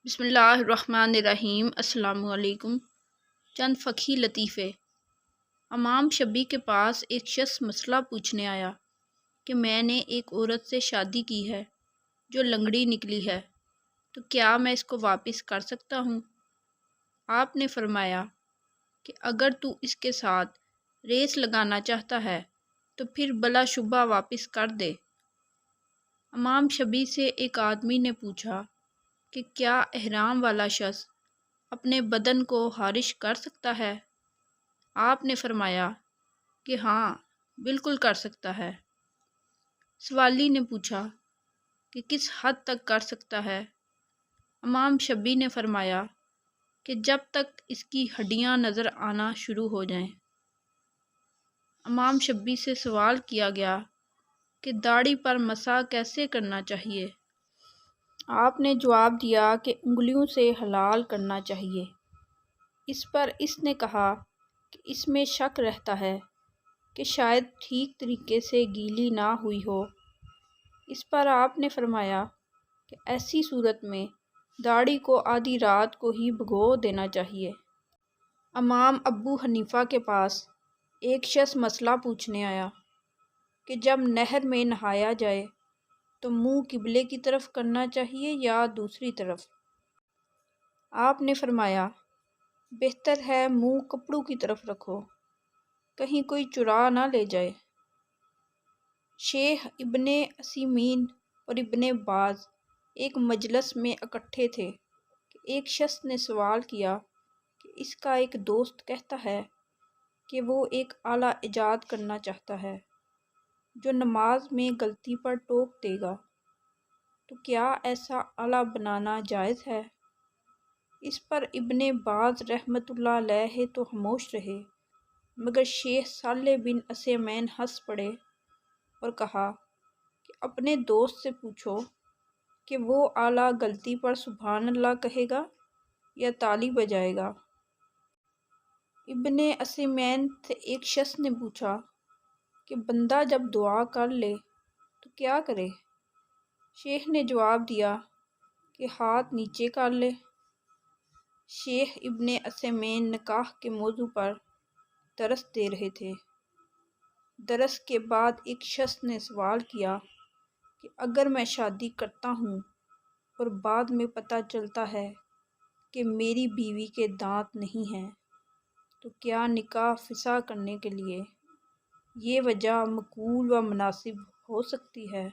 بسم اللہ الرحمن الرحیم۔ السلام علیکم۔ چند فقہی لطیفے۔ امام شبی کے پاس ایک شخص مسئلہ پوچھنے آیا کہ میں نے ایک عورت سے شادی کی ہے جو لنگڑی نکلی ہے، تو کیا میں اس کو واپس کر سکتا ہوں؟ آپ نے فرمایا کہ اگر تو اس کے ساتھ ریس لگانا چاہتا ہے تو پھر بلا شبہ واپس کر دے۔ امام شبی سے ایک آدمی نے پوچھا کہ کیا احرام والا شخص اپنے بدن کو خارج کر سکتا ہے؟ آپ نے فرمایا کہ ہاں، بالکل کر سکتا ہے۔ سوالی نے پوچھا کہ کس حد تک کر سکتا ہے؟ امام شبی نے فرمایا کہ جب تک اس کی ہڈیاں نظر آنا شروع ہو جائیں۔ امام شبی سے سوال کیا گیا کہ داڑھی پر مسح کیسے کرنا چاہیے؟ آپ نے جواب دیا کہ انگلیوں سے حلال کرنا چاہیے۔ اس پر اس نے کہا کہ اس میں شک رہتا ہے کہ شاید ٹھیک طریقے سے گیلی نہ ہوئی ہو۔ اس پر آپ نے فرمایا کہ ایسی صورت میں داڑھی کو آدھی رات کو ہی بھگو دینا چاہیے۔ امام ابو حنیفہ کے پاس ایک شخص مسئلہ پوچھنے آیا کہ جب نہر میں نہایا جائے تو منہ قبلے کی طرف کرنا چاہیے یا دوسری طرف؟ آپ نے فرمایا بہتر ہے منہ کپڑوں کی طرف رکھو، کہیں کوئی چرا نہ لے جائے۔ شیخ ابن عثیمین اور ابن باز ایک مجلس میں اکٹھے تھے کہ ایک شخص نے سوال کیا کہ اس کا ایک دوست کہتا ہے کہ وہ ایک آلہ ایجاد کرنا چاہتا ہے جو نماز میں غلطی پر ٹوک دے گا، تو کیا ایسا آلہ بنانا جائز ہے؟ اس پر ابن باز رحمۃ اللہ علیہ تو خاموش رہے، مگر شیخ صالح بن عثیمین ہنس پڑے اور کہا کہ اپنے دوست سے پوچھو کہ وہ آلہ غلطی پر سبحان اللہ کہے گا یا تالی بجائے گا۔ ابن عثیمین سے ایک شخص نے پوچھا کہ بندہ جب دعا کر لے تو کیا کرے؟ شیخ نے جواب دیا کہ ہاتھ نیچے کر لے۔ شیخ ابن عثیمین نکاح کے موضوع پر درس دے رہے تھے۔ درس کے بعد ایک شخص نے سوال کیا کہ اگر میں شادی کرتا ہوں اور بعد میں پتہ چلتا ہے کہ میری بیوی کے دانت نہیں ہیں، تو کیا نکاح فسخ کرنے کے لیے یہ وجہ معقول و مناسب ہو سکتی ہے؟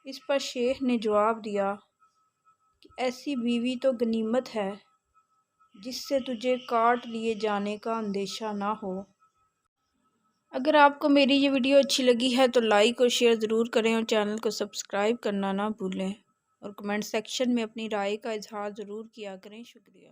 اس پر شیخ نے جواب دیا کہ ایسی بیوی تو غنیمت ہے جس سے تجھے کاٹ لیے جانے کا اندیشہ نہ ہو۔ اگر آپ کو میری یہ ویڈیو اچھی لگی ہے تو لائک اور شیئر ضرور کریں اور چینل کو سبسکرائب کرنا نہ بھولیں، اور کمنٹ سیکشن میں اپنی رائے کا اظہار ضرور کیا کریں۔ شکریہ۔